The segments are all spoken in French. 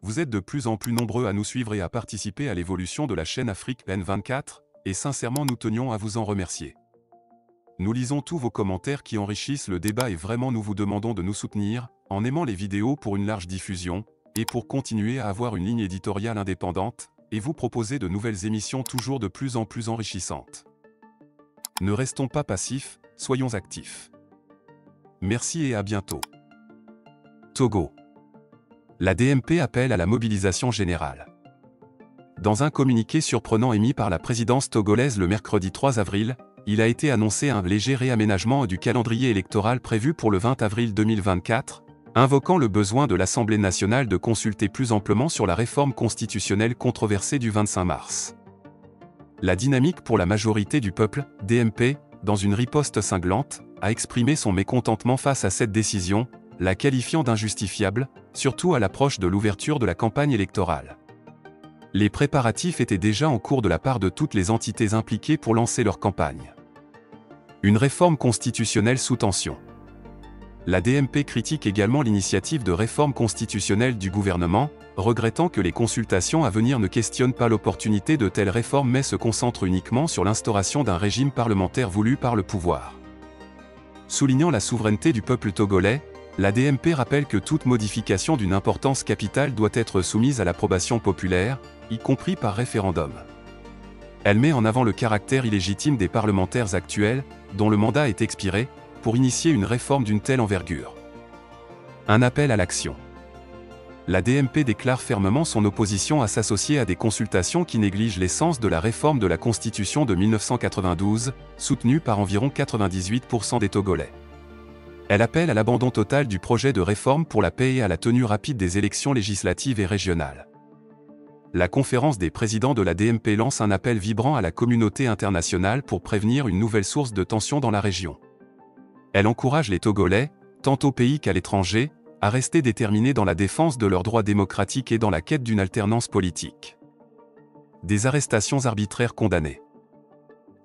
Vous êtes de plus en plus nombreux à nous suivre et à participer à l'évolution de la chaîne Afrique N24, et sincèrement nous tenions à vous en remercier. Nous lisons tous vos commentaires qui enrichissent le débat et vraiment nous vous demandons de nous soutenir, en aimant les vidéos pour une large diffusion, et pour continuer à avoir une ligne éditoriale indépendante, et vous proposer de nouvelles émissions toujours de plus en plus enrichissantes. Ne restons pas passifs, soyons actifs. Merci et à bientôt. Togo. La DMP appelle à la mobilisation générale. Dans un communiqué surprenant émis par la présidence togolaise le mercredi 3 avril, il a été annoncé un léger réaménagement du calendrier électoral prévu pour le 20 avril 2024, invoquant le besoin de l'Assemblée nationale de consulter plus amplement sur la réforme constitutionnelle controversée du 25 mars. La dynamique pour la majorité du peuple, DMP, dans une riposte cinglante, a exprimé son mécontentement face à cette décision, la qualifiant d'injustifiable, surtout à l'approche de l'ouverture de la campagne électorale. Les préparatifs étaient déjà en cours de la part de toutes les entités impliquées pour lancer leur campagne. Une réforme constitutionnelle sous tension. La DMP critique également l'initiative de réforme constitutionnelle du gouvernement, regrettant que les consultations à venir ne questionnent pas l'opportunité de telles réformes mais se concentrent uniquement sur l'instauration d'un régime parlementaire voulu par le pouvoir. Soulignant la souveraineté du peuple togolais, la DMP rappelle que toute modification d'une importance capitale doit être soumise à l'approbation populaire, y compris par référendum. Elle met en avant le caractère illégitime des parlementaires actuels, dont le mandat est expiré, pour initier une réforme d'une telle envergure. Un appel à l'action. La DMP déclare fermement son opposition à s'associer à des consultations qui négligent l'essence de la réforme de la Constitution de 1992, soutenue par environ 98% des Togolais. Elle appelle à l'abandon total du projet de réforme pour la paix et à la tenue rapide des élections législatives et régionales. La conférence des présidents de la DMP lance un appel vibrant à la communauté internationale pour prévenir une nouvelle source de tension dans la région. Elle encourage les Togolais, tant au pays qu'à l'étranger, à rester déterminés dans la défense de leurs droits démocratiques et dans la quête d'une alternance politique. Des arrestations arbitraires condamnées.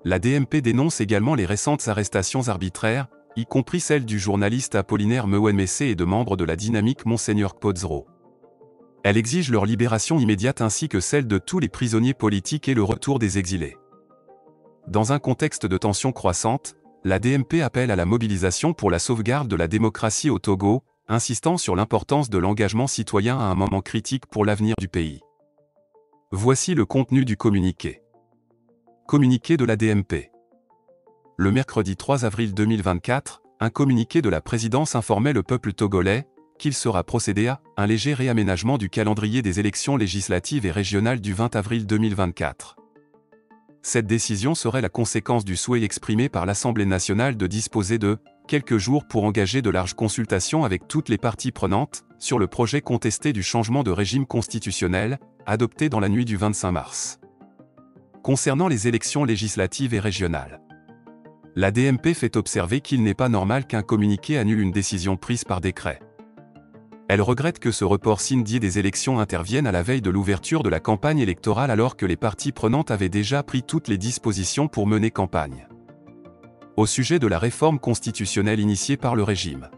La DMP dénonce également les récentes arrestations arbitraires, y compris celle du journaliste Apollinaire Mwenmese et de membres de la dynamique Monseigneur Kpodzro. Elle exige leur libération immédiate ainsi que celle de tous les prisonniers politiques et le retour des exilés. Dans un contexte de tension croissante, la DMP appelle à la mobilisation pour la sauvegarde de la démocratie au Togo, insistant sur l'importance de l'engagement citoyen à un moment critique pour l'avenir du pays. Voici le contenu du communiqué. Communiqué de la DMP. Le mercredi 3 avril 2024, un communiqué de la présidence informait le peuple togolais qu'il sera procédé à un léger réaménagement du calendrier des élections législatives et régionales du 20 avril 2024. Cette décision serait la conséquence du souhait exprimé par l'Assemblée nationale de disposer de quelques jours pour engager de larges consultations avec toutes les parties prenantes sur le projet contesté du changement de régime constitutionnel, adopté dans la nuit du 25 mars. Concernant les élections législatives et régionales, la DMP fait observer qu'il n'est pas normal qu'un communiqué annule une décision prise par décret. Elle regrette que ce report signé des élections intervienne à la veille de l'ouverture de la campagne électorale alors que les parties prenantes avaient déjà pris toutes les dispositions pour mener campagne. Au sujet de la réforme constitutionnelle initiée par le régime.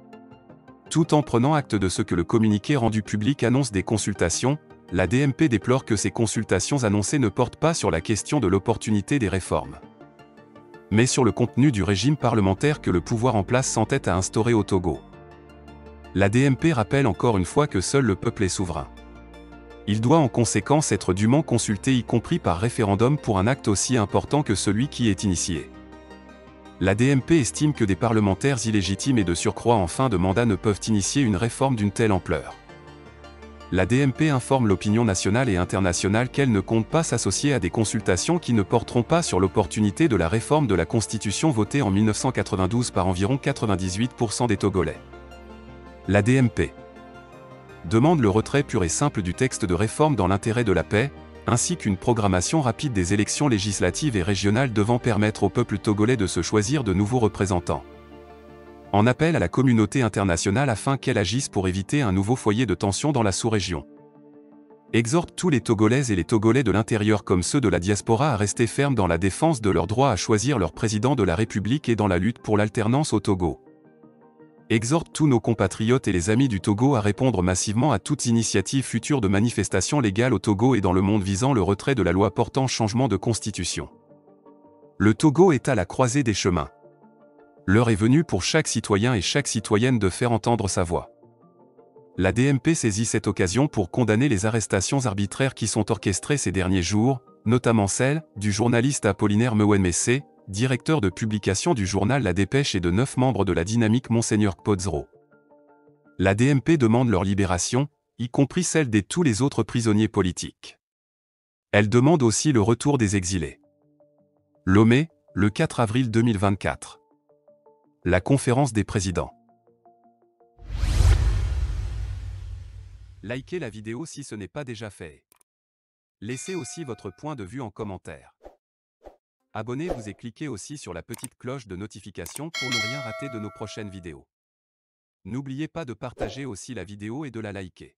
Tout en prenant acte de ce que le communiqué rendu public annonce des consultations, la DMP déplore que ces consultations annoncées ne portent pas sur la question de l'opportunité des réformes, mais sur le contenu du régime parlementaire que le pouvoir en place s'entête à instaurer au Togo. La DMP rappelle encore une fois que seul le peuple est souverain. Il doit en conséquence être dûment consulté y compris par référendum pour un acte aussi important que celui qui est initié. La DMP estime que des parlementaires illégitimes et de surcroît en fin de mandat ne peuvent initier une réforme d'une telle ampleur. La DMP informe l'opinion nationale et internationale qu'elle ne compte pas s'associer à des consultations qui ne porteront pas sur l'opportunité de la réforme de la Constitution votée en 1992 par environ 98% des Togolais. La DMP demande le retrait pur et simple du texte de réforme dans l'intérêt de la paix, ainsi qu'une programmation rapide des élections législatives et régionales devant permettre au peuple togolais de se choisir de nouveaux représentants. En appelle à la communauté internationale afin qu'elle agisse pour éviter un nouveau foyer de tension dans la sous-région. Exhorte tous les Togolaises et les Togolais de l'intérieur comme ceux de la diaspora à rester fermes dans la défense de leur droit à choisir leur président de la République et dans la lutte pour l'alternance au Togo. exhorte tous nos compatriotes et les amis du Togo à répondre massivement à toutes initiatives futures de manifestations légales au Togo et dans le monde visant le retrait de la loi portant changement de constitution. Le Togo est à la croisée des chemins. L'heure est venue pour chaque citoyen et chaque citoyenne de faire entendre sa voix. La DMP saisit cette occasion pour condamner les arrestations arbitraires qui sont orchestrées ces derniers jours, notamment celle du journaliste Apollinaire Mwenmessé, directeur de publication du journal La Dépêche et de 9 membres de la Dynamique Monseigneur Kpodzro. La DMP demande leur libération, y compris celle de tous les autres prisonniers politiques. Elle demande aussi le retour des exilés. Lomé, le 4 avril 2024. La conférence des présidents. Likez la vidéo si ce n'est pas déjà fait. Laissez aussi votre point de vue en commentaire. Abonnez-vous et cliquez aussi sur la petite cloche de notification pour ne rien rater de nos prochaines vidéos. N'oubliez pas de partager aussi la vidéo et de la liker.